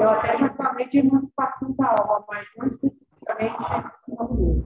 Eu até já falei de emancipação da alma, mas não especificamente não do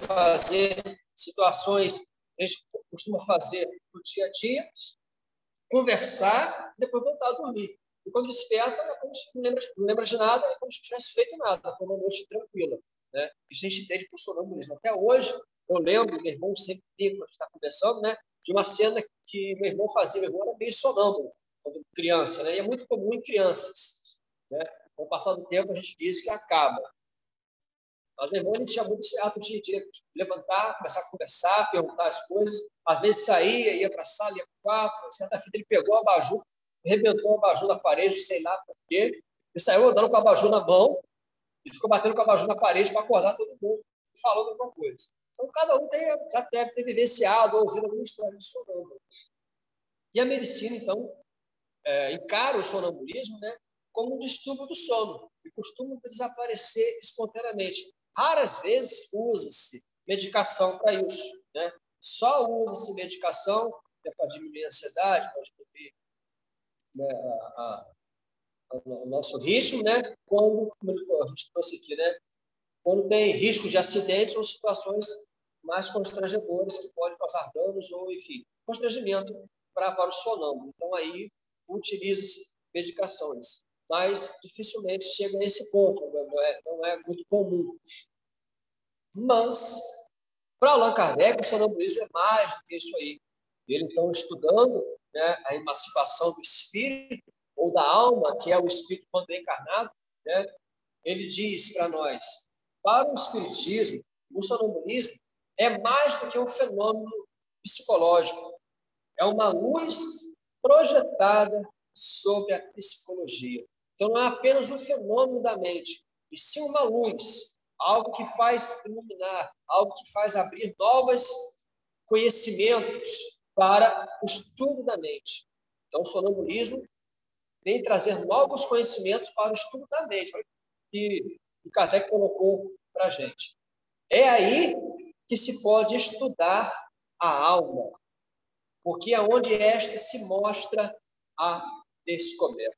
Fazer situações que a gente costuma fazer no dia a dia, conversar e depois voltar a dormir. E quando desperta, não lembra de nada, é como se não tivesse feito nada, foi uma noite tranquila. Né? Isso a gente entende por sonambulismo. Até hoje, eu lembro, meu irmão sempre diz, quando a gente está conversando, né, de uma cena que meu irmão fazia. Meu irmão era meio sonâmbulo quando criança, né? E é muito comum em crianças. Né? Com o passar do tempo, a gente diz que acaba. Mas meu irmão ele tinha muito esse ato de levantar, começar a conversar, perguntar as coisas. Às vezes saía, ia para a sala, ia para o quarto. Certa feita ele pegou o abajur, arrebentou o abajur na parede, sei lá por quê. Ele saiu andando com o abajur na mão e ficou batendo com o abajur na parede para acordar todo mundo, falando alguma coisa. Então, cada um já deve ter vivenciado ou ouvido alguma história de sonâmbulo. E a medicina, então, encara o sonambulismo, né, como um distúrbio do sono e costuma desaparecer espontaneamente. Raras vezes usa-se medicação para isso. Né? Só usa-se medicação para diminuir a ansiedade, para diminuir, né, o nosso ritmo, né? Quando, como a gente trouxe aqui, né? Quando tem risco de acidentes ou situações mais constrangedoras que podem causar danos ou, enfim, constrangimento para o sonâmbulo. Então, aí utiliza-se medicações, mas dificilmente chega a esse ponto, não é muito comum. Mas, para Allan Kardec, o sonambulismo é mais do que isso aí. Ele, então, estudando, né, a emancipação do espírito, ou da alma, que é o espírito quando é encarnado, né, ele diz para nós, para o espiritismo, o sonambulismo é mais do que um fenômeno psicológico, é uma luz projetada sobre a psicologia. Então, não é apenas um fenômeno da mente, e sim uma luz, algo que faz iluminar, algo que faz abrir novos conhecimentos para o estudo da mente. Então, o sonambulismo vem trazer novos conhecimentos para o estudo da mente, que o Kardec colocou para a gente. É aí que se pode estudar a alma, porque é onde esta se mostra a descoberta.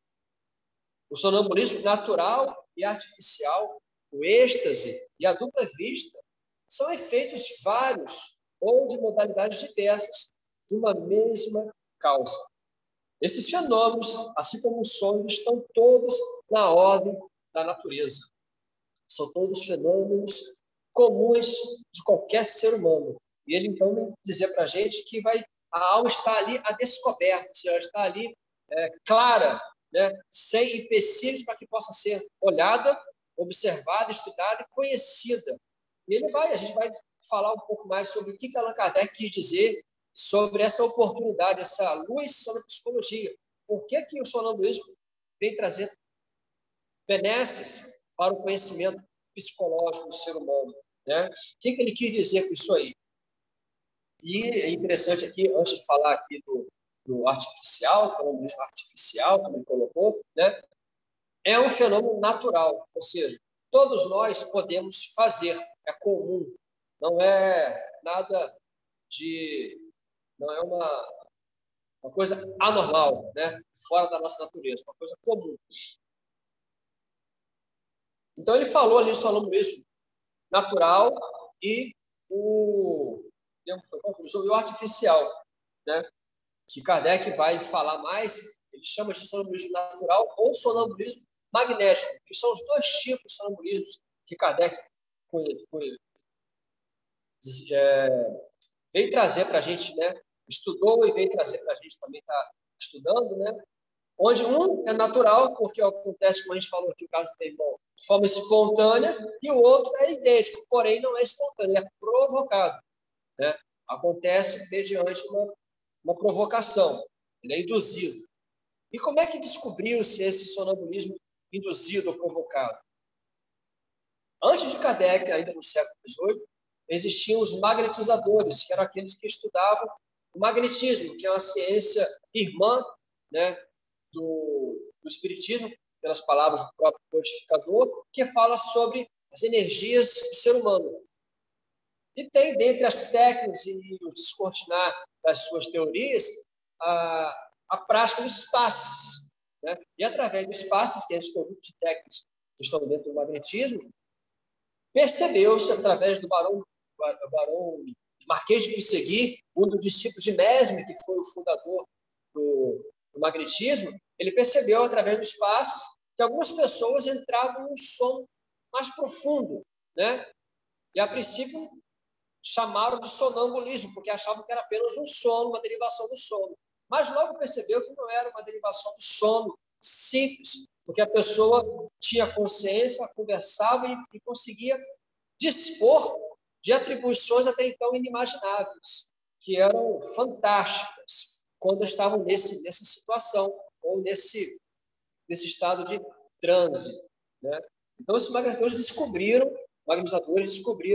O sonambulismo natural e artificial, o êxtase e a dupla vista são efeitos vários ou de modalidades diversas de uma mesma causa. Esses fenômenos, assim como os sonhos, estão todos na ordem da natureza. São todos fenômenos comuns de qualquer ser humano. E ele, então, vai dizer para a gente que a alma está ali a descoberta, ela está ali clara, né, sem empecilhos para que possa ser olhada, observada, estudada e conhecida. E a gente vai falar um pouco mais sobre o que Allan Kardec quis dizer sobre essa oportunidade, essa luz sobre a psicologia. Por que o sonambulismo vem trazer benesses para o conhecimento psicológico do ser humano, né? O que ele quis dizer com isso aí? E é interessante aqui, antes de falar aqui do artificial, sonambulismo artificial, como ele colocou, né? É um fenômeno natural, ou seja, todos nós podemos fazer, é comum, não é nada não é uma coisa anormal, né? Fora da nossa natureza, uma coisa comum. Então, ele falou ali do sonambulismo natural e o artificial, né? Que Kardec vai falar mais, ele chama de sonambulismo natural ou sonambulismo magnético, que são os dois tipos de sonambulismo que Kardec veio trazer para a gente, né? Estudou e veio trazer para a gente também estar estudando, né? Onde um é natural, porque acontece, como a gente falou aqui, o caso do irmão, de forma espontânea, e o outro é idêntico, porém não é espontâneo, é provocado, né? Acontece mediante uma provocação, ele é induzido. E como é que descobriu-se esse sonambulismo induzido ou provocado? Antes de Kardec, ainda no século XVIII, existiam os magnetizadores, que eram aqueles que estudavam o magnetismo, que é uma ciência irmã, né, do espiritismo, pelas palavras do próprio codificador, que fala sobre as energias do ser humano. E tem, dentre as técnicas e o descortinar das suas teorias, a prática dos passes, né? E através dos passes, que é esse conjunto de técnicas que estão dentro do magnetismo, percebeu-se, através do barão Marquês de Pissegui, um dos discípulos de Mesmer, que foi o fundador do magnetismo, ele percebeu, através dos passos, que algumas pessoas entravam num sono mais profundo, né? E, a princípio, chamaram de sonambulismo, porque achavam que era apenas um sono, uma derivação do sono. Mas logo percebeu que não era uma derivação do sono simples, porque a pessoa tinha consciência, conversava e conseguia dispor de atribuições até então inimagináveis, que eram fantásticas quando estavam nessa situação ou nesse estado de transe, né? Então, esses magnetizadores descobriram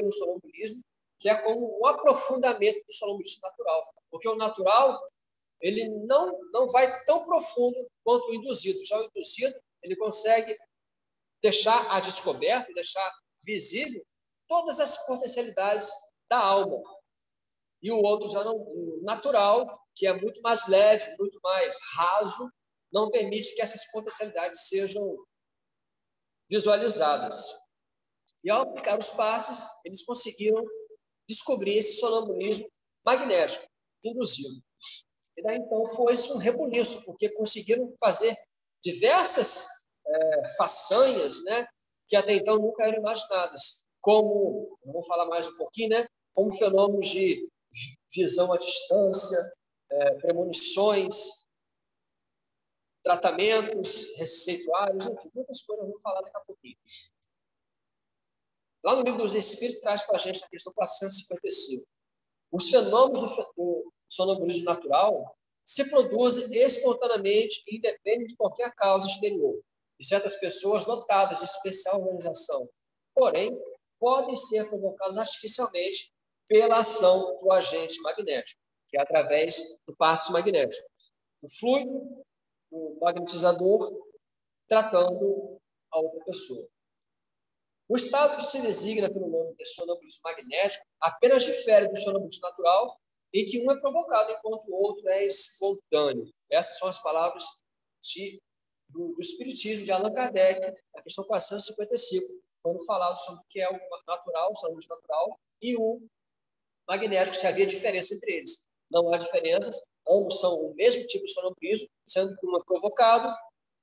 o sonambulismo, que é como um aprofundamento do sonambulismo natural, porque o natural ele não vai tão profundo quanto o induzido. Já o induzido ele consegue deixar a descoberto, deixar visível todas as potencialidades da alma. E o outro já não, o natural, que é muito mais leve, muito mais raso, não permite que essas potencialidades sejam visualizadas. E ao aplicar os passes, eles conseguiram descobrir esse sonambulismo magnético, induzido. E daí, então, foi-se um rebuliço, porque conseguiram fazer diversas façanhas, né, que até então nunca eram imaginadas, como, vamos falar mais um pouquinho, né, como fenômenos de visão à distância, premonições, tratamentos receituários, enfim, muitas coisas, eu vou falar daqui a pouquinho. Lá no Livro dos Espíritos traz para a gente a questão 455. Os fenômenos do sonambulismo natural se produzem espontaneamente e independem de qualquer causa exterior, de certas pessoas dotadas de especial organização. Porém, podem ser provocados artificialmente pela ação do agente magnético, que é através do passe magnético. O fluido, o magnetizador, tratando a outra pessoa. O estado que se designa pelo nome de sonambulismo magnético apenas difere do sonambulismo natural em que um é provocado, enquanto o outro é espontâneo. Essas são as palavras do Espiritismo de Allan Kardec, na questão 455, quando falava sobre o que é o natural, o sonâmbulo natural, e o magnético, se havia diferença entre eles. Não há diferenças, ambos são o mesmo tipo de sonambulismo, sendo que um é provocado,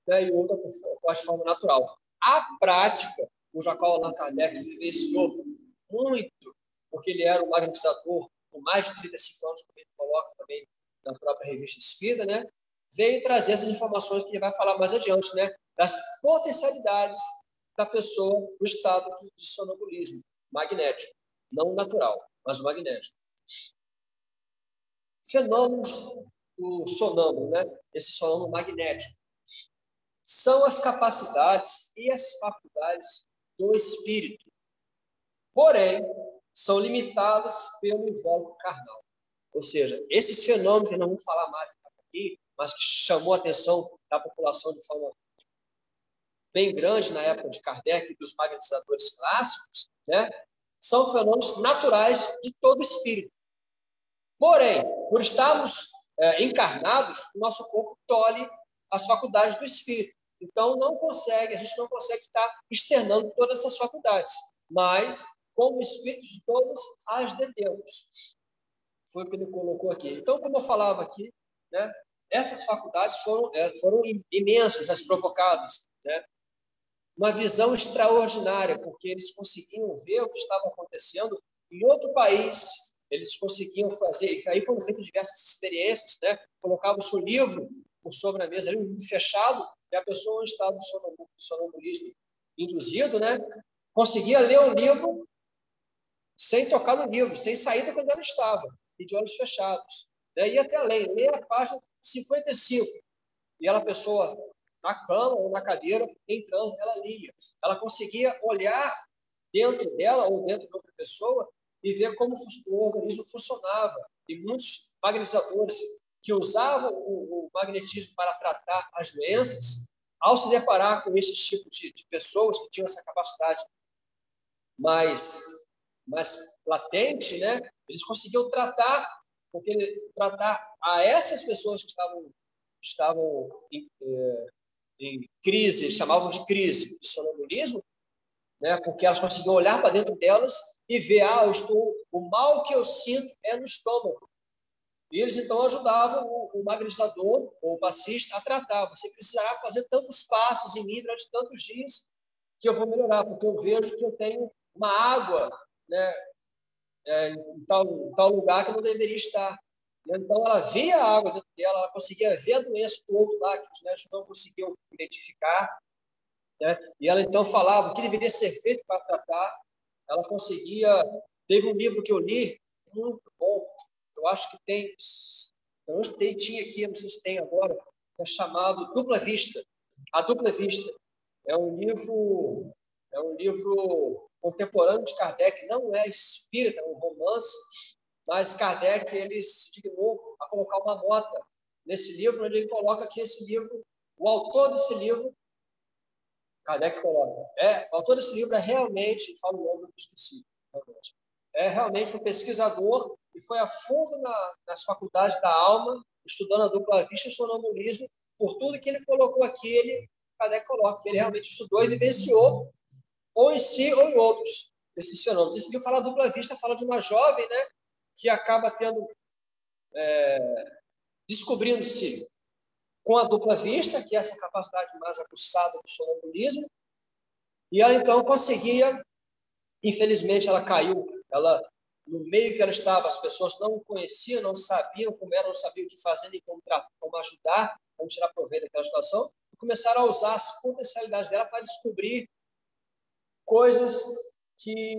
né, e o outro é de forma natural. A prática, o qual Allan Kardec vivenciou muito, porque ele era um magnetizador com mais de 35 anos, como ele coloca também na própria revista Espírita, né, veio trazer essas informações que ele vai falar mais adiante, né, das potencialidades da pessoa no estado de sonambulismo magnético, não natural, mas magnético. Fenômenos do sonâmbulo, né, esse sonâmbulo magnético, são as capacidades e as faculdades do espírito. Porém, são limitadas pelo invólucro carnal. Ou seja, esses fenômenos que não vamos falar mais aqui, mas que chamou a atenção da população de forma bem grande na época de Kardec e dos magnetizadores clássicos, né, são fenômenos naturais de todo espírito. Porém, por estarmos encarnados, o nosso corpo tolhe as faculdades do espírito. Então, a gente não consegue estar externando todas essas faculdades. Mas, como espíritos todos, as detemos. Foi o que ele colocou aqui. Então, como eu falava aqui, né, essas faculdades foram imensas, as provocadas, né? Uma visão extraordinária, porque eles conseguiam ver o que estava acontecendo em outro país, eles conseguiam fazer, e aí foram feitas diversas experiências, né? Colocava o seu livro por sobre a mesa, ali, um livro fechado, e a pessoa em estado de sonambulismo induzido, né? Conseguia ler o livro sem tocar no livro, sem saída quando ela estava, e de olhos fechados. Né? E até além, ler a página 55, e ela, pessoa na cama ou na cadeira, em transe, ela lia. Ela conseguia olhar dentro dela ou dentro de outra pessoa e ver como o organismo funcionava. E muitos magnetizadores que usavam o magnetismo para tratar as doenças, ao se deparar com esse tipo de pessoas que tinham essa capacidade mais latente, né, eles conseguiam tratar a essas pessoas que estavam em crise, chamavam de crise de sonambulismo, né, porque elas conseguiam olhar para dentro delas e ver, o mal que eu sinto é no estômago. E eles, então, ajudavam o magnetizador, ou o passista, a tratar. Você precisará fazer tantos passos em mim durante tantos dias que eu vou melhorar, porque eu vejo que eu tenho uma água, né, em tal lugar que não deveria estar. Então, ela via a água dentro dela, ela conseguia ver a doença do outro lá, que os médicos não conseguiam identificar. Né? E ela, então, falava o que deveria ser feito para tratar. Ela conseguia... Teve um livro que eu li, muito bom, eu acho que tinha aqui, não sei se tem agora, que é chamado Dupla Vista. A Dupla Vista é um livro contemporâneo de Kardec, não é espírita, é um romance, mas Kardec ele se dignou a colocar uma nota nesse livro, onde ele coloca que esse livro, o autor desse livro, Kardec coloca, o autor desse livro é realmente, fala o nome do esqueci, é realmente um pesquisador e foi a fundo nas faculdades da alma, estudando a dupla vista e o sonambulismo, por tudo que ele colocou aqui, Kardec coloca que ele realmente estudou e vivenciou, ou em si ou em outros, desses fenômenos. Esse livro fala dupla vista, fala de uma jovem, né, que acaba descobrindo-se com a dupla vista, que é essa capacidade mais aguçada do sonambulismo, e ela então conseguia, infelizmente ela caiu, no meio que ela estava, as pessoas não conheciam, não sabiam como era, não sabiam o que fazer, nem como ajudar, como tirar proveito daquela situação, e começaram a usar as potencialidades dela para descobrir coisas que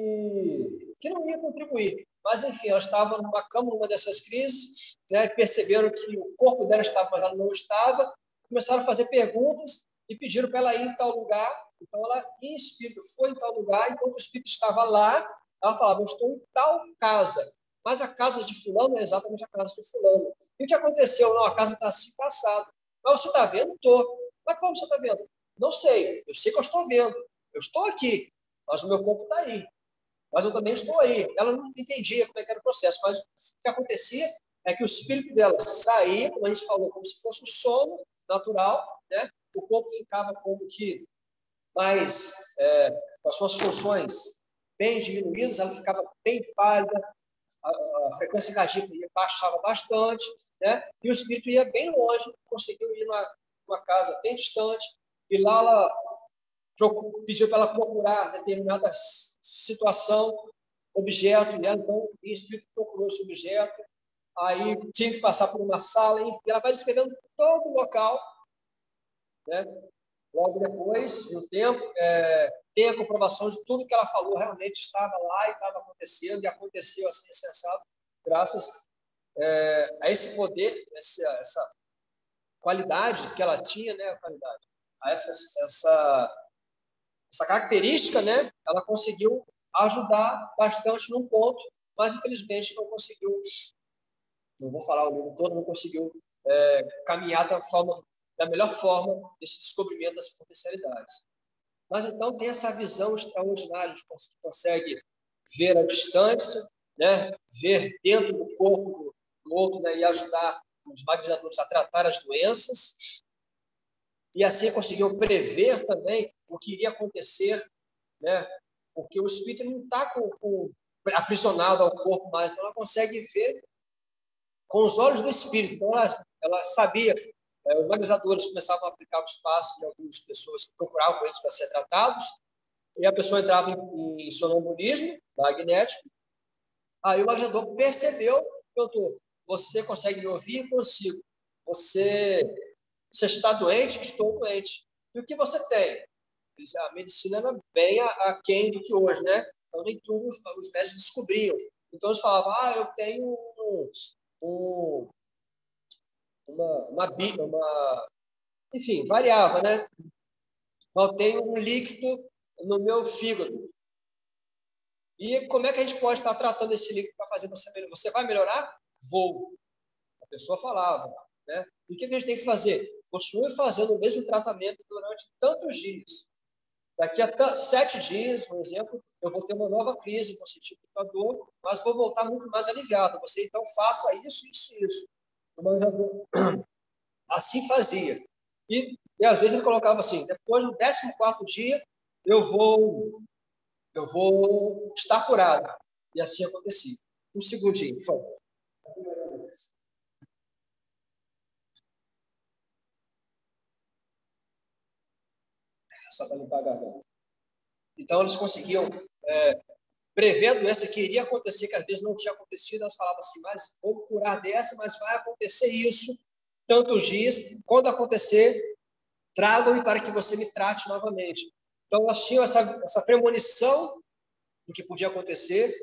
não iam contribuir. Mas, enfim, ela estava numa cama, numa dessas crises, né, perceberam que o corpo dela estava, mas ela não estava, começaram a fazer perguntas e pediram para ela ir em tal lugar. Então, ela, em espírito, foi em tal lugar, enquanto o espírito estava lá, ela falava, eu estou em tal casa, mas a casa de fulano é exatamente a casa de fulano. E o que aconteceu? Não, a casa está assim passada. Mas você está vendo? Estou. Mas como você está vendo? Não sei. Eu sei que eu estou vendo. Eu estou aqui, mas o meu corpo está aí. mas eu também estou aí. Ela não entendia como é que era o processo, mas o que acontecia é que o espírito dela saía, como a gente falou, como se fosse um sono natural, né? O corpo ficava como que mais, com as suas funções bem diminuídas, ela ficava bem pálida, a frequência cardíaca baixava bastante, né? E o espírito ia bem longe, conseguiu ir numa casa bem distante, e lá ela pediu para ela procurar determinada situação, objeto, e ela, então, o espírito procurou esse objeto, aí tinha que passar por uma sala, e ela vai descrevendo todo o local, né? Logo depois, no tempo, tem a comprovação de tudo que ela falou realmente estava lá e estava acontecendo, e aconteceu assim, sensado, graças a esse poder, essa qualidade que ela tinha, né, a qualidade, a essa característica, né, ela conseguiu ajudar bastante num ponto, mas infelizmente não conseguiu, não vou falar o livro todo, não conseguiu caminhar da melhor forma desse descobrimento das potencialidades. Mas então tem essa visão extraordinária de que consegue ver a distância, né, ver dentro do corpo do outro, né, e ajudar os magnetizadores a tratar as doenças, e assim conseguiu prever também o que iria acontecer, né, porque o espírito não está aprisionado ao corpo mais, então ela consegue ver com os olhos do espírito. Então ela sabia, os magnetizadores começavam a aplicar o espaço de algumas pessoas que procuravam eles para ser tratados, e a pessoa entrava em sonambulismo magnético. Aí o magnetizador percebeu, doutor, você consegue me ouvir? Consigo. Você está doente? Estou doente. E o que você tem? A medicina era bem aquém do que hoje, né? Então, nem tudo os médicos descobriam. Então, eles falavam, eu tenho enfim, variava, né? Eu tenho um líquido no meu fígado. E como é que a gente pode estar tratando esse líquido para fazer você melhorar? Você vai melhorar? Vou. A pessoa falava, né? E o que a gente tem que fazer? Continue fazendo o mesmo tratamento durante tantos dias. Daqui a 7 dias, por exemplo, eu vou ter uma nova crise, vou sentir muita dor, mas vou voltar muito mais aliviado. Você, então, faça isso, isso, isso. Assim fazia. E às vezes ele colocava assim, depois do 14º dia, eu vou estar curado. E assim acontecia. Um segundinho, por favor. Só para limpar a garganta. Então, eles conseguiam prever a doença que iria acontecer, que às vezes não tinha acontecido. Elas falavam assim, mas vou curar dessa, mas vai acontecer isso tantos dias. Quando acontecer, tragam-me para que você me trate novamente. Então, elas tinham essa premonição do que podia acontecer,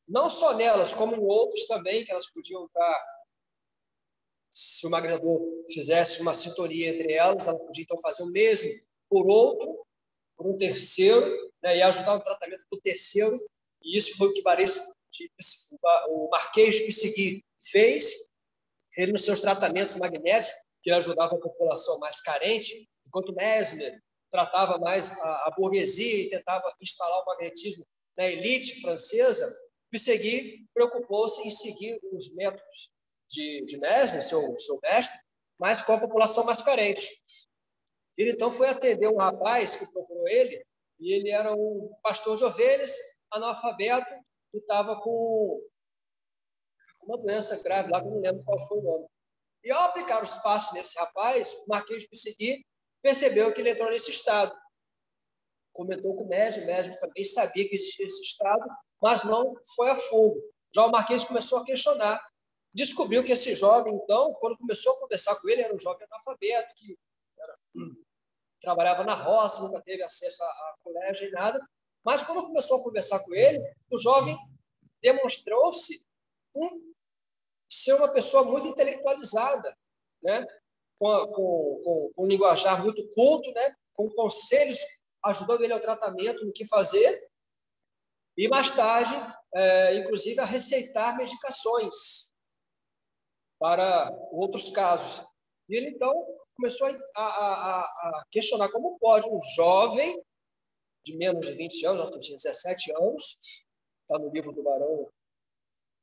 não só nelas, como em outros também, que elas podiam estar, se o magnetizador fizesse uma sintonia entre elas, ela podia então fazer o mesmo por outro, por um terceiro, né, e ajudar no tratamento do terceiro, e isso foi o que o Marquês de Pissegui fez, ele nos seus tratamentos magnéticos, que ajudava a população mais carente, enquanto Mesmer tratava mais a burguesia e tentava instalar o magnetismo na elite francesa, Pissegui preocupou-se em seguir os métodos de Mesmer, seu mestre, mas com a população mais carente. Ele então foi atender um rapaz que procurou ele, e ele era um pastor de ovelhas, analfabeto, e estava com uma doença grave lá, que eu não lembro qual foi o nome. E ao aplicar os passos nesse rapaz, o Marquês de Pissegui percebeu que ele entrou nesse estado. Comentou com o médico também sabia que existia esse estado, mas não foi a fundo. Já o Marquês começou a questionar. Descobriu que esse jovem, então, quando começou a conversar com ele, era um jovem analfabeto, que trabalhava na roça, nunca teve acesso a colégio e nada. Mas quando começou a conversar com ele, o jovem demonstrou-se ser uma pessoa muito intelectualizada, né? com um linguajar muito culto, né? Com conselhos ajudando ele ao tratamento, no que fazer, e mais tarde, inclusive, a receitar medicações para outros casos. E ele, então, começou a questionar como pode um jovem de menos de 20 anos, tinha 17 anos, está no livro do Barão,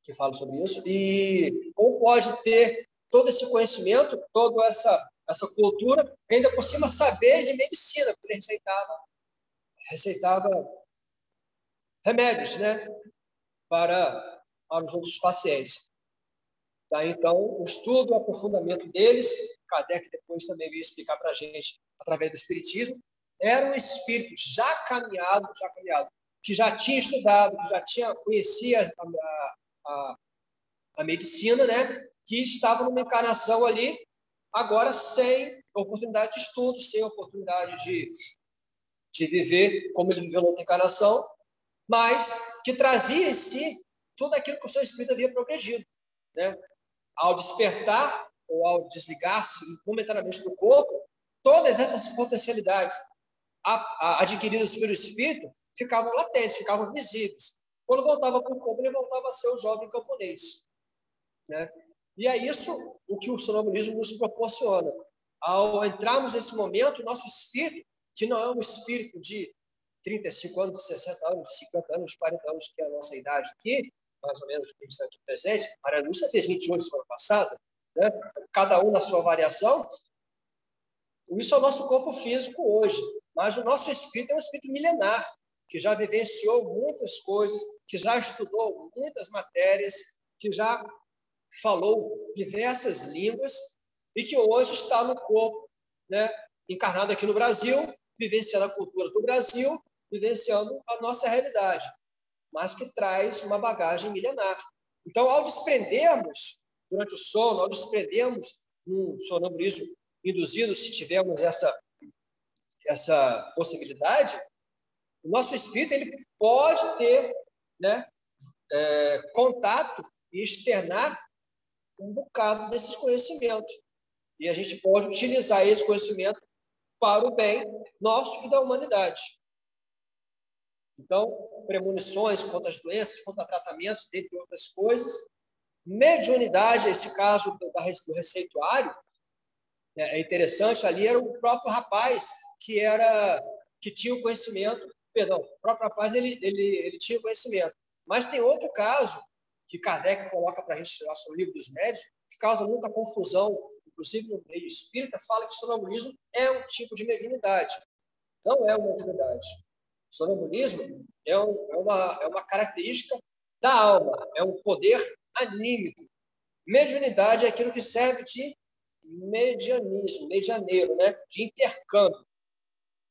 que fala sobre isso, e como pode ter todo esse conhecimento, toda essa cultura, ainda por cima saber de medicina, porque ele receitava remédios, né, para os outros pacientes. Tá? Então, o estudo, o aprofundamento deles, Kardec depois também veio explicar para a gente, através do Espiritismo, era um espírito já caminhado, que já tinha estudado, que já conhecia a medicina, né? Que estava numa encarnação ali, agora sem oportunidade de estudo, sem oportunidade de viver como ele viveu na outra encarnação, mas que trazia em si tudo aquilo que o seu espírito havia progredido, né? Ao despertar ou ao desligar-se momentaneamente do corpo, todas essas potencialidades adquiridas pelo espírito ficavam latentes, ficavam visíveis. Quando voltava para o corpo, ele voltava a ser o jovem camponês, né? E é isso o que o sonambulismo nos proporciona. Ao entrarmos nesse momento, o nosso espírito, que não é um espírito de 35 anos, de 60 anos, de 50 anos, de 40 anos, que é a nossa idade aqui, mais ou menos, que está aqui presente. Maria Lúcia fez 28 semana passada, né? Cada um na sua variação. Isso é o nosso corpo físico hoje, mas o nosso espírito é um espírito milenar, que já vivenciou muitas coisas, que já estudou muitas matérias, que já falou diversas línguas e que hoje está no corpo, né, encarnado aqui no Brasil, vivenciando a cultura do Brasil, vivenciando a nossa realidade, mas que traz uma bagagem milenar. Então, ao desprendermos, durante o sono, ao desprendermos um sonambulismo induzido, se tivermos essa possibilidade, o nosso espírito ele pode ter, né, contato e externar um bocado desses conhecimentos. E a gente pode utilizar esse conhecimento para o bem nosso e da humanidade. Então, premonições contra as doenças, contra tratamentos, dentre outras coisas. Mediunidade, esse caso do receituário, é interessante, ali era o próprio rapaz que tinha o conhecimento, perdão, o próprio rapaz ele tinha o conhecimento. Mas tem outro caso que Kardec coloca para a gente no livro dos médiuns, que causa muita confusão, inclusive no meio espírita, fala que o sonambulismo é um tipo de mediunidade. Não é uma mediunidade. O sonambulismo é uma característica da alma, é um poder anímico. Mediunidade é aquilo que serve de medianismo, medianeiro, né? De intercâmbio.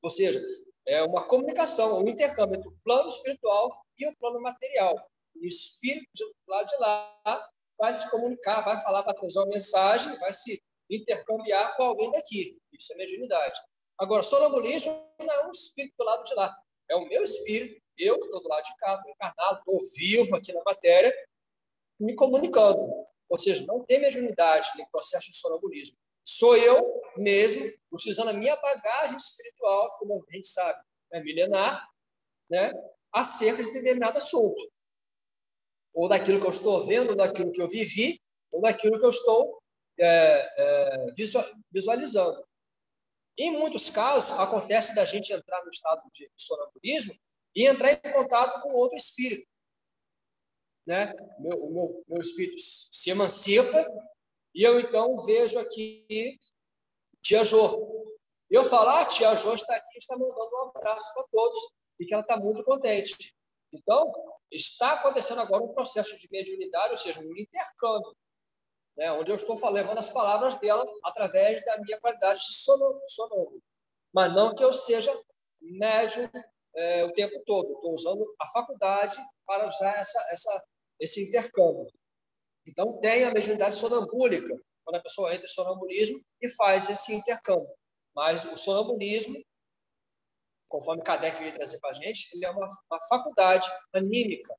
Ou seja, é uma comunicação, um intercâmbio entre o plano espiritual e o plano material. O espírito do lado de lá vai se comunicar, vai falar, vai trazer uma mensagem, vai se intercambiar com alguém daqui. Isso é mediunidade. Agora, sonambulismo não é um espírito do lado de lá. É o meu espírito, eu que estou do lado de cá, estou encarnado, estou vivo aqui na matéria, me comunicando. Ou seja, não tem mediunidade no processo de sonambulismo. Sou eu mesmo, utilizando a minha bagagem espiritual, como a gente sabe, é milenar, né, acerca de determinado assunto. Ou daquilo que eu estou vendo, ou daquilo que eu vivi, ou daquilo que eu estou visualizando. Em muitos casos, acontece da gente entrar no estado de sonambulismo e entrar em contato com outro espírito. Né? O meu espírito se emancipa e eu, então, vejo aqui Tia Jô. Eu falo, Tia Jô está aqui, está mandando um abraço para todos e que ela está muito contente. Então, está acontecendo agora um processo de mediunidade, ou seja, um intercâmbio, né, onde eu estou levando as palavras dela através da minha qualidade de sonâmbulo. Mas não que eu seja médium o tempo todo. Estou usando a faculdade para usar esse intercâmbio. Então, tem a mediunidade sonambúlica, quando a pessoa entra em sonambulismo e faz esse intercâmbio. Mas o sonambulismo, conforme Kardec veio trazer para a gente, ele é uma faculdade anímica,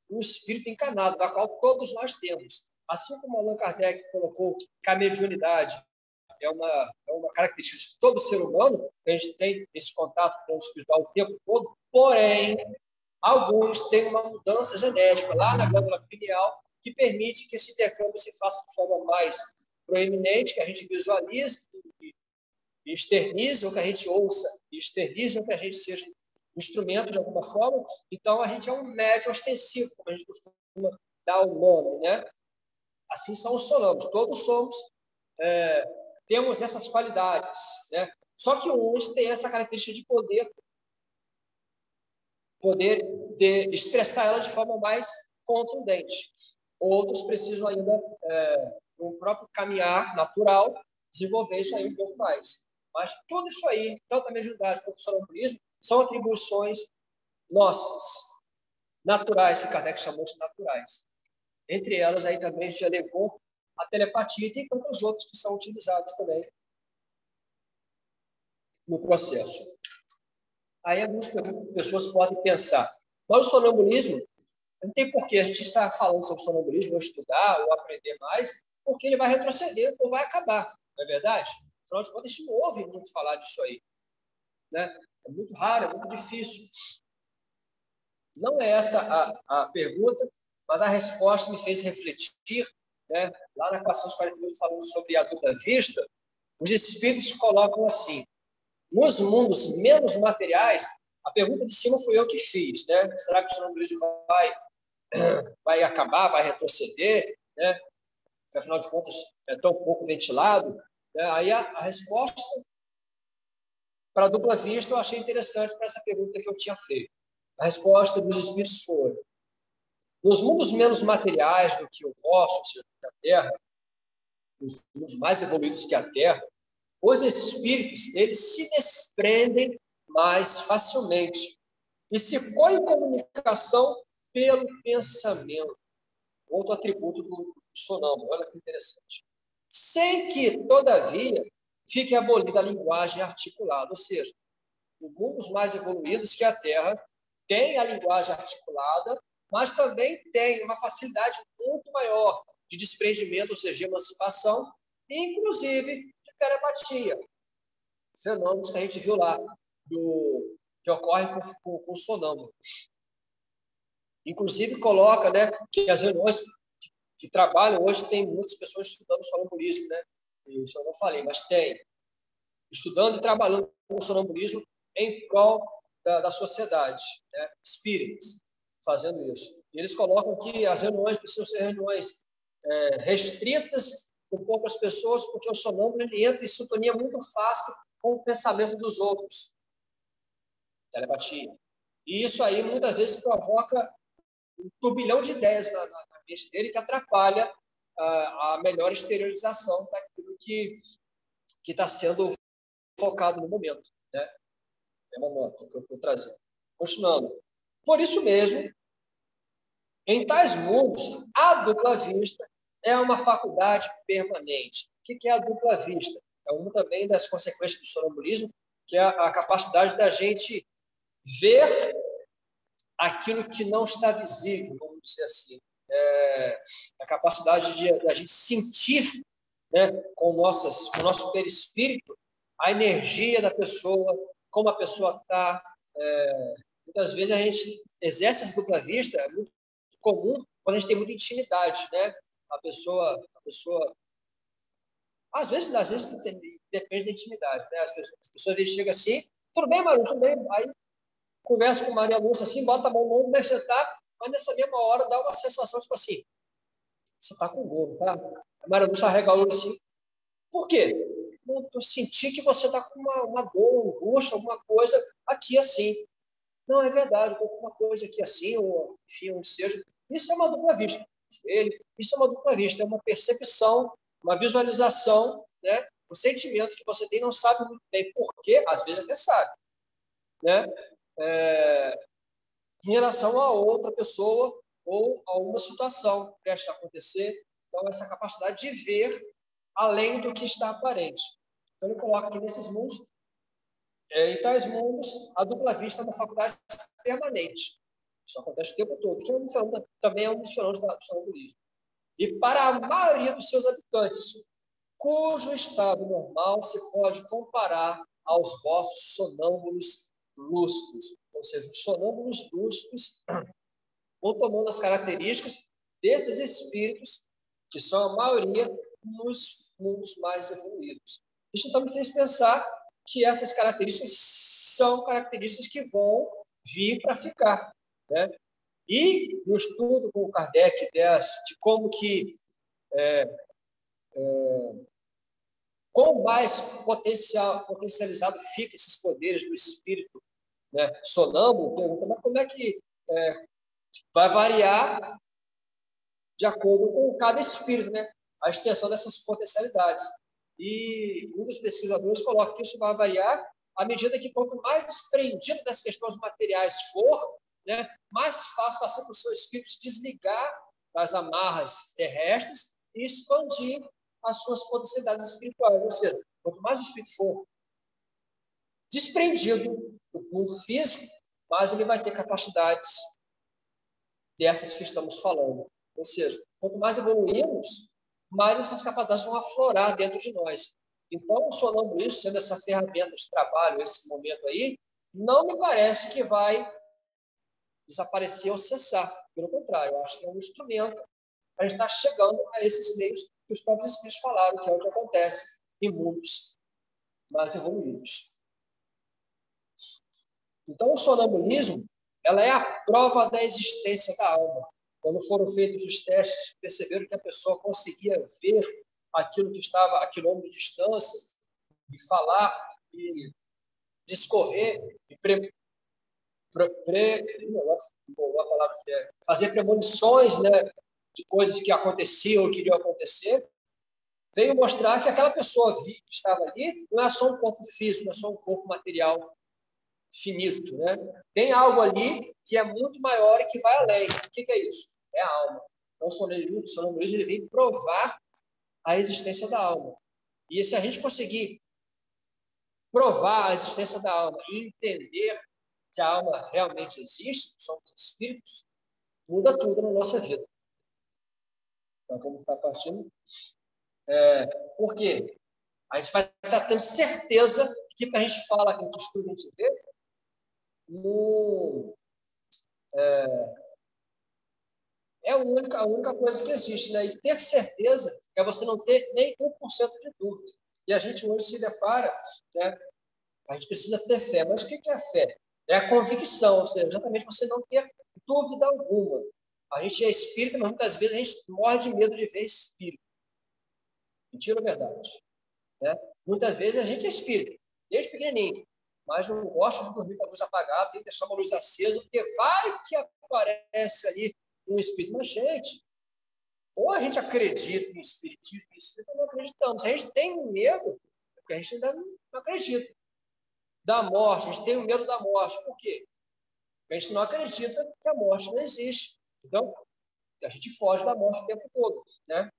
um espírito encarnado, da qual todos nós temos. Assim como Allan Kardec colocou que a mediunidade é uma característica de todo ser humano, que a gente tem esse contato com o espiritual o tempo todo, porém, alguns têm uma mudança genética lá na glândula pineal que permite que esse intercâmbio se faça de forma mais proeminente, que a gente visualize e externize o que a gente ouça, e externize o que a gente seja instrumento de alguma forma, então a gente é um médium ostensivo, como a gente costuma dar o nome, né? Assim são os sonâmbulos, todos somos, temos essas qualidades, né? Só que uns têm essa característica de poder expressar ela de forma mais contundente. Outros precisam ainda, no próprio caminhar natural, desenvolver isso aí um pouco mais. Mas tudo isso aí, tanto a mediunidade quanto o sonambulismo, são atribuições nossas, naturais, que Kardec chamou de naturais. Entre elas, aí também a gente já levou a telepatia e tem tantos outros que são utilizados também no processo. Aí algumas pessoas podem pensar, mas o sonambulismo, não tem porquê a gente estar falando sobre sonambulismo, ou estudar, ou aprender mais, porque ele vai retroceder ou vai acabar, não é verdade? Afinal de contas, a gente não ouve muito falar disso aí, né? É muito raro, é muito difícil. Não é essa a pergunta, mas a resposta me fez refletir, né? Lá na equação dos 48, falando sobre a dupla vista, os espíritos colocam assim: nos mundos menos materiais, a pergunta de cima foi eu que fiz, né? Será que o sonambulismo vai acabar, vai retroceder, né? Porque, afinal de contas, é tão pouco ventilado, né? Aí a resposta para a dupla vista eu achei interessante para essa pergunta que eu tinha feito. A resposta dos espíritos foi: nos mundos menos materiais do que o vosso, ou seja, a Terra, nos mundos mais evoluídos que a Terra, os espíritos, eles se desprendem mais facilmente e se põem em comunicação pelo pensamento. Outro atributo do sonâmbulo, olha que interessante. Sem que, todavia, fique abolida a linguagem articulada, ou seja, os mundos mais evoluídos que a Terra tem a linguagem articulada, mas também tem uma facilidade muito maior de desprendimento, ou seja, de emancipação, e inclusive de telepatia. Fenômenos que a gente viu lá, que ocorre com o sonâmbulo. Inclusive, coloca, né, que as reuniões que trabalham hoje, tem muitas pessoas estudando sonambulismo, né? Isso eu não falei, mas tem. Estudando e trabalhando com o sonambulismo em prol da sociedade, né? Espíritas, fazendo isso. E eles colocam que as reuniões precisam ser reuniões restritas, com poucas pessoas, porque o sonâmbulo ele entra em sintonia muito fácil com o pensamento dos outros. Telepatia. E isso aí, muitas vezes, provoca um turbilhão de ideias na mente dele que atrapalha a melhor exteriorização daquilo que está sendo focado no momento, né? É uma nota que eu estou trazendo. Continuando. Por isso mesmo, em tais mundos, a dupla vista é uma faculdade permanente. O que é a dupla vista? É uma também das consequências do sonambulismo, que é a capacidade da gente ver aquilo que não está visível, vamos dizer assim. A capacidade de a gente sentir, né, com o nosso perispírito a energia da pessoa, como a pessoa está. Muitas vezes a gente exerce essa dupla vista, é muito comum quando a gente tem muita intimidade, né? A pessoa às vezes depende da intimidade, né? As pessoas chegam assim, tudo bem, Maru, tudo bem, aí conversa com Maria Lúcia assim, bota a mão no ombro, como é que você está? Mas nessa mesma hora dá uma sensação, tipo assim, você está com dor, tá? A Maria Lúcia arrega o olho assim, por quê? Eu senti que você está com uma dor, uma angústia, alguma coisa aqui assim. Não, é verdade, estou com uma coisa aqui assim, ou enfim, onde seja. Isso é uma dupla vista. Isso é uma dupla vista, é uma percepção, uma visualização, né? O sentimento que você tem não sabe muito bem por quê, às vezes até sabe, né? Em relação a outra pessoa ou a uma situação que presta a acontecer. Então, essa capacidade de ver além do que está aparente. Então, ele coloca que nesses mundos, em tais mundos, a dupla vista é uma faculdade permanente. Isso acontece o tempo todo, que também é um dos fenômenos do sonambulismo. E para a maioria dos seus habitantes, cujo estado normal se pode comparar aos vossos sonâmbulos lúcidos. Ou seja, os sonâmbulos lúcidos vão tomando as características desses espíritos, que são a maioria nos mundos mais evoluídos. Isso então me fez pensar que essas características são características que vão vir para ficar, né? E no estudo com o Kardec de como que quão mais potencializado fica esses poderes do espírito, né, sonâmbulo, pergunta, mas como é que vai variar de acordo com cada espírito, né, a extensão dessas potencialidades. E um dos pesquisadores coloca que isso vai variar à medida que quanto mais desprendido das questões materiais for, né, mais fácil vai ser para o seu espírito se desligar das amarras terrestres e expandir as suas potencialidades espirituais. Ou seja, quanto mais o espírito for desprendido do mundo físico, mais ele vai ter capacidades dessas que estamos falando. Ou seja, quanto mais evoluímos, mais essas capacidades vão aflorar dentro de nós. Então, o sonambulismo, sendo essa ferramenta de trabalho, esse momento aí, não me parece que vai desaparecer ou cessar. Pelo contrário, eu acho que é um instrumento para estar chegando a esses meios que os próprios espíritos falaram, que é o que acontece em mundos mais evoluídos. Então, o sonambulismo, ela é a prova da existência da alma. Quando foram feitos os testes, perceberam que a pessoa conseguia ver aquilo que estava a quilômetro de distância e falar e discorrer e fazer premonições, né, de coisas que aconteciam ou que iriam acontecer. Veio mostrar que aquela pessoa que estava ali não é só um corpo físico, não é só um corpo material finito, né? Tem algo ali que é muito maior e que vai além. O que é isso? É a alma. Então, o sonambulismo ele vem provar a existência da alma. E se a gente conseguir provar a existência da alma e entender que a alma realmente existe, somos espíritos, muda tudo na nossa vida. Então, vamos estar partindo. Por quê? A gente vai estar tendo certeza que o que a gente fala, que a gente estuda, a gente vê, é a única coisa que existe, né? E ter certeza é você não ter nem 1% de dúvida. E a gente hoje se depara, né? A gente precisa ter fé. Mas o que é a fé? É a convicção, ou seja, exatamente você não ter dúvida alguma. A gente é espírita, mas muitas vezes a gente morre de medo de ver espírito. Mentira ou verdade? Né? Muitas vezes a gente é espírita, desde pequenininho, mas não gosta de dormir com a luz apagada, tem que deixar uma luz acesa, porque vai que aparece ali um espírito. Mas, gente, ou a gente acredita em espiritismo, em espírito, não acreditamos. Se a gente tem medo, é porque a gente ainda não acredita. Da morte, a gente tem medo da morte. Por quê? Porque a gente não acredita que a morte não existe. Então, a gente foge da morte o tempo todo, né?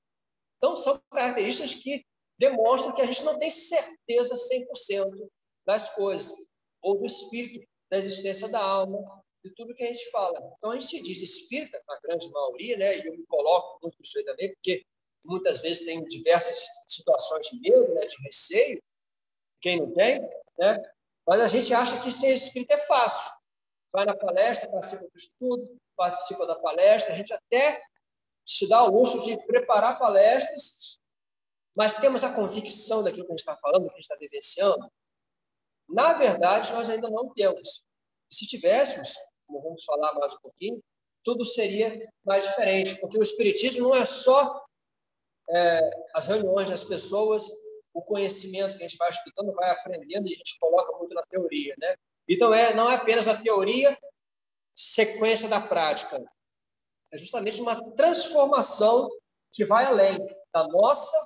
Então, são características que demonstram que a gente não tem certeza 100% das coisas, ou do espírito, da existência da alma, de tudo que a gente fala. Então, a gente se diz espírita, na grande maioria, né? E eu me coloco muito nisso aí também, porque muitas vezes tem diversas situações de medo, né? De receio, quem não tem, né? Mas a gente acha que ser espírita é fácil. Vai na palestra, participa do estudo, participa da palestra, a gente até se dá o luxo de preparar palestras, mas temos a convicção daquilo que a gente está falando, que a gente está vivenciando. Na verdade, nós ainda não temos. E se tivéssemos, como vamos falar mais um pouquinho, tudo seria mais diferente, porque o espiritismo não é só as reuniões das pessoas, o conhecimento que a gente vai estudando, vai aprendendo e a gente coloca muito na teoria, né? Então, não é apenas a teoria, sequência da prática. É justamente uma transformação que vai além da nossa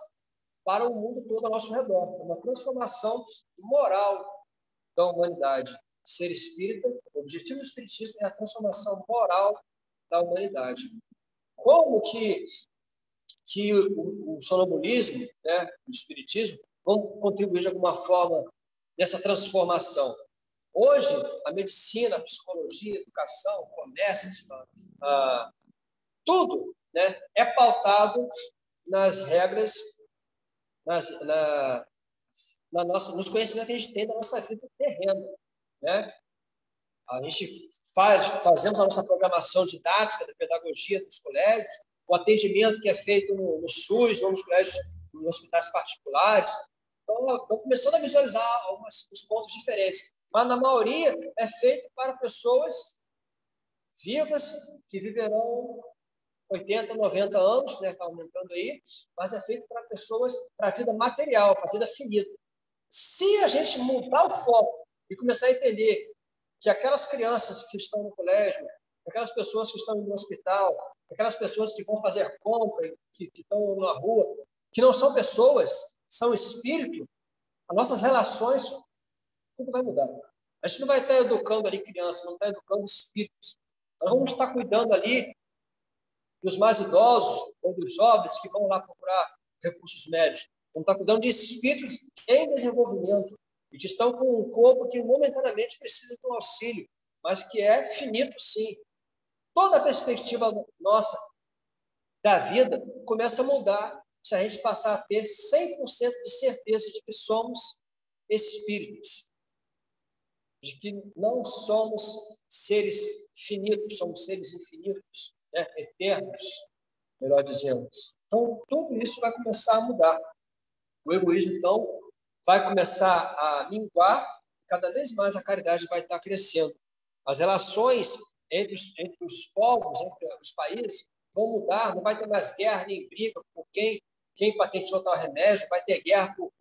para o mundo todo ao nosso redor. É uma transformação moral da humanidade. Ser espírita, o objetivo do espiritismo é a transformação moral da humanidade. Como que o sonambulismo, né, o espiritismo, vão contribuir de alguma forma nessa transformação? Hoje, a medicina, a psicologia, a educação, o comércio, tudo, né, é pautado nas regras, nos conhecimentos que a gente tem da nossa vida terrena. Né? A gente fazemos a nossa programação didática da pedagogia dos colégios, o atendimento que é feito no SUS ou nos colégios, nos hospitais particulares. Então, estão começando a visualizar alguns pontos diferentes. mas na maioria é feito para pessoas vivas que viverão 80, 90 anos, né? Está aumentando aí, mas é feito para pessoas, para a vida material, para a vida finita. Se a gente mudar o foco e começar a entender que aquelas crianças que estão no colégio, aquelas pessoas que estão no hospital, aquelas pessoas que vão fazer compra, que estão na rua, que não são pessoas, são espírito, as nossas relações, tudo vai mudar. A gente não vai estar educando ali crianças, não está educando espíritos. Nós vamos estar cuidando ali dos mais idosos ou dos jovens que vão lá procurar recursos médicos. Vamos estar cuidando de espíritos em desenvolvimento e que estão com um corpo que momentaneamente precisa de um auxílio, mas que é finito, sim. Toda a perspectiva nossa da vida começa a mudar se a gente passar a ter 100% de certeza de que somos espíritos, de que não somos seres finitos, somos seres infinitos, né? Eternos, melhor dizendo. Então, tudo isso vai começar a mudar. O egoísmo, então, vai começar a minguar, cada vez mais a caridade vai estar crescendo. As relações entre os povos, entre os países, vão mudar, não vai ter mais guerra nem briga por quem patenteou tal remédio, vai ter guerra por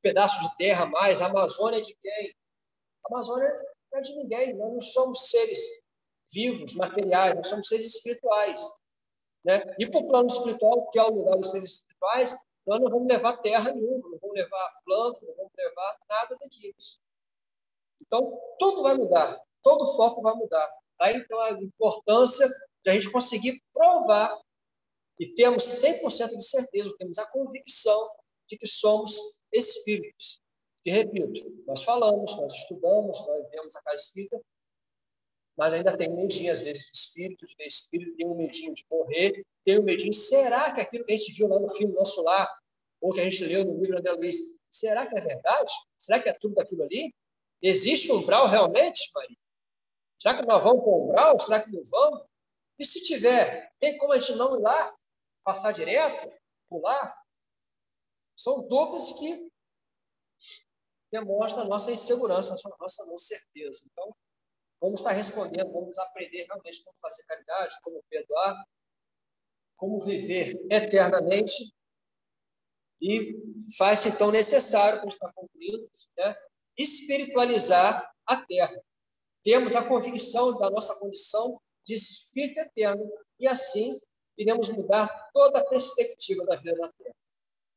pedaços de terra a mais. A Amazônia é de quem? A Amazônia não é de ninguém, nós não somos seres vivos, materiais, nós somos seres espirituais. Né? E para o plano espiritual, que é o lugar dos seres espirituais, nós não vamos levar terra nenhuma, não vamos levar planta, não vamos levar nada daquilo. Então, tudo vai mudar, todo o foco vai mudar. Aí, então, a importância de a gente conseguir provar e temos 100% de certeza, temos a convicção de que somos espíritos. E, repito, nós falamos, nós estudamos, nós vemos a casa espírita, mas ainda tem um medinho, às vezes, de espírito, tem um medinho de morrer, tem um medinho, será que aquilo que a gente viu lá no filme Nosso Lar, ou que a gente leu no livro André Luiz, será que é verdade? Será que é tudo daquilo ali? Existe um umbral realmente, Maria? Será que nós vamos para o umbral? Será que não vamos? E se tiver, tem como a gente não ir lá, passar direto, pular? São dúvidas que demonstram a nossa insegurança, a nossa não certeza. Então, vamos estar respondendo, vamos aprender realmente como fazer caridade, como perdoar, como viver eternamente. E faz-se, então, necessário, como está concluindo, né, espiritualizar a Terra. Temos a convicção da nossa condição de espírito eterno e, assim, iremos mudar toda a perspectiva da vida na Terra.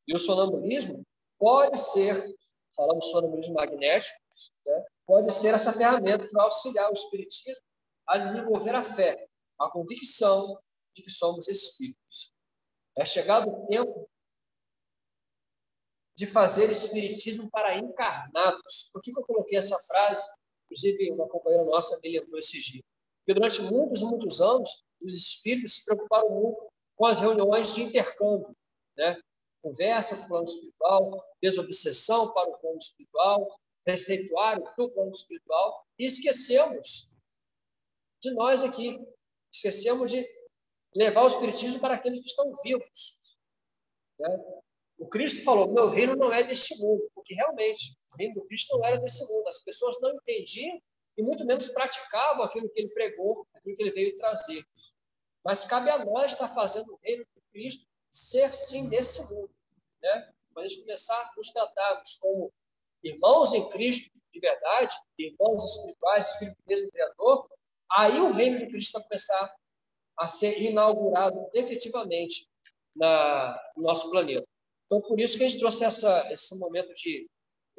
E o sonambulismo pode ser, falamos sonambulismo magnético, né, pode ser essa ferramenta que vai auxiliar o espiritismo a desenvolver a fé, a convicção de que somos espíritos. É chegado o tempo de fazer espiritismo para encarnados. Por que eu coloquei essa frase? Inclusive, uma companheira nossa me lembrou esse dia. Porque durante muitos anos, os espíritos se preocuparam muito com as reuniões de intercâmbio, né? Conversa para o plano espiritual, desobsessão para o plano espiritual, receituário para o plano espiritual, e esquecemos de nós aqui. Esquecemos de levar o espiritismo para aqueles que estão vivos, né? O Cristo falou, meu reino não é deste mundo, porque realmente o reino do Cristo não era desse mundo. As pessoas não entendiam e muito menos praticavam aquilo que ele pregou, aquilo que ele veio trazer. Mas cabe a nós estar fazendo o reino do Cristo ser, sim, desse mundo, né? Quando a gente começar a nos tratarmos como irmãos em Cristo de verdade, irmãos espirituais, filhos do mesmo Criador, aí o reino de Cristo vai começar a ser inaugurado efetivamente no nosso planeta. Então, por isso que a gente trouxe esse momento de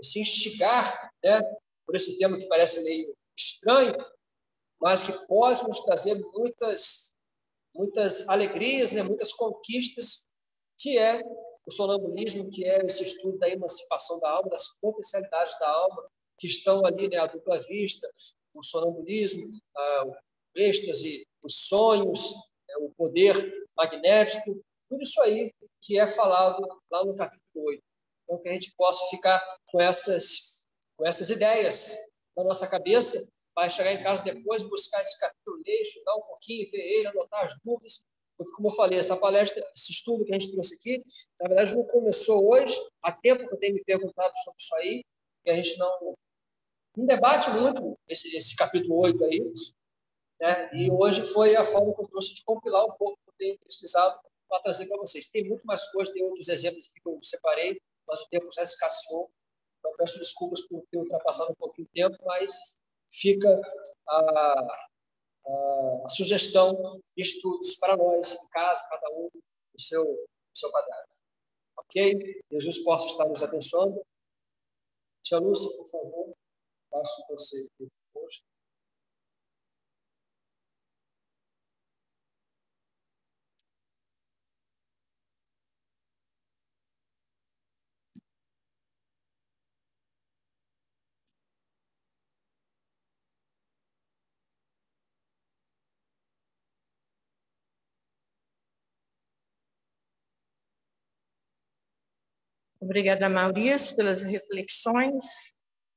se instigar, né, por esse tema que parece meio estranho, mas que pode nos trazer muitas alegrias, né, muitas conquistas, que é o sonambulismo, que é esse estudo da emancipação da alma, das potencialidades da alma, que estão ali, né, à dupla vista, o sonambulismo, o êxtase, os sonhos, o poder magnético, tudo isso aí que é falado lá no capítulo 8. Então, que a gente possa ficar com essas ideias na nossa cabeça, vai chegar em casa depois, buscar esse capítulo, ler, estudar um pouquinho, ver ele, anotar as dúvidas, porque, como eu falei, essa palestra, esse estudo que a gente trouxe aqui, na verdade, não começou hoje, há tempo que eu tenho me perguntado sobre isso aí, e a gente não debate muito esse capítulo 8 aí, né? E hoje foi a forma que eu trouxe de compilar um pouco que eu tenho pesquisado para trazer para vocês. Tem muito mais coisas, tem outros exemplos que eu separei, mas o tempo já escasseou. Então, peço desculpas por ter ultrapassado um pouquinho o tempo, mas fica a sugestão de estudos para nós, em casa, cada um no seu quadrado. Ok? Jesus possa estar nos abençoando. Tia Lúcia, por favor, passo você hoje. Obrigada, Maurício, pelas reflexões,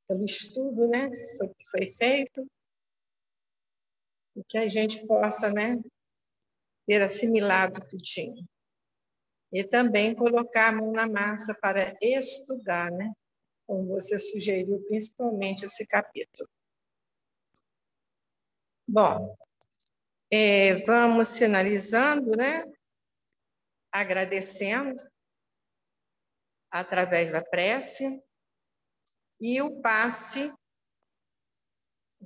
pelo estudo, né, que foi feito, e que a gente possa, né, ter assimilado tudinho. E também colocar a mão na massa para estudar, né, como você sugeriu, principalmente esse capítulo. Bom, vamos finalizando, né, agradecendo através da prece, e o passe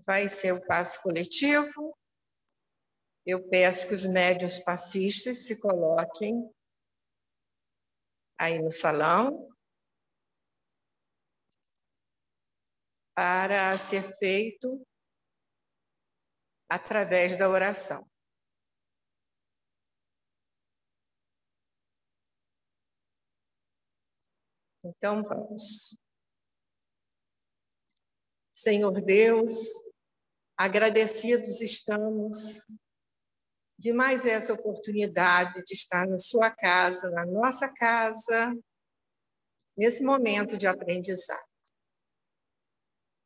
vai ser o passe coletivo. Eu peço que os médiuns passistas se coloquem aí no salão para ser feito através da oração. Então, vamos. Senhor Deus, agradecidos estamos de mais essa oportunidade de estar na sua casa, na nossa casa, nesse momento de aprendizado.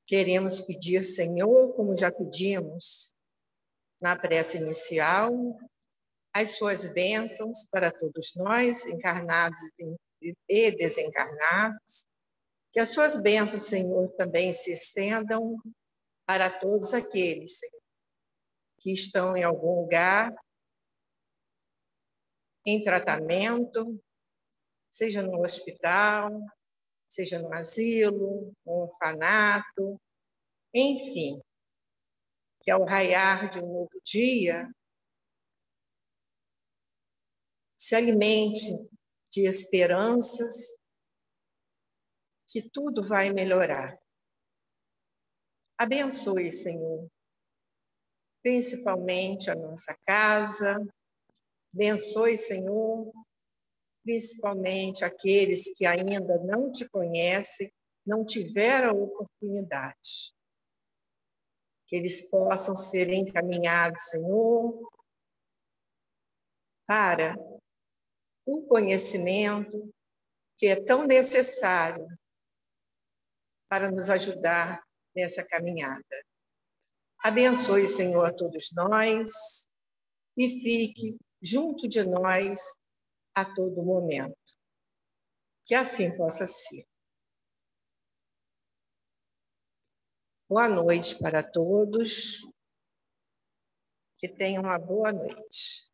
Queremos pedir, Senhor, como já pedimos na prece inicial, as suas bênçãos para todos nós, encarnados e desencarnados, que as suas bênçãos, Senhor, também se estendam para todos aqueles, Senhor, que estão em algum lugar, em tratamento, seja no hospital, seja no asilo, no orfanato, enfim, que ao raiar de um novo dia, se alimente de esperanças que tudo vai melhorar. Abençoe, Senhor, principalmente a nossa casa. Abençoe, Senhor, principalmente aqueles que ainda não te conhecem, não tiveram a oportunidade. Que eles possam ser encaminhados, Senhor, para o conhecimento que é tão necessário para nos ajudar nessa caminhada. Abençoe, Senhor, a todos nós e fique junto de nós a todo momento. Que assim possa ser. Boa noite para todos. Que tenham uma boa noite.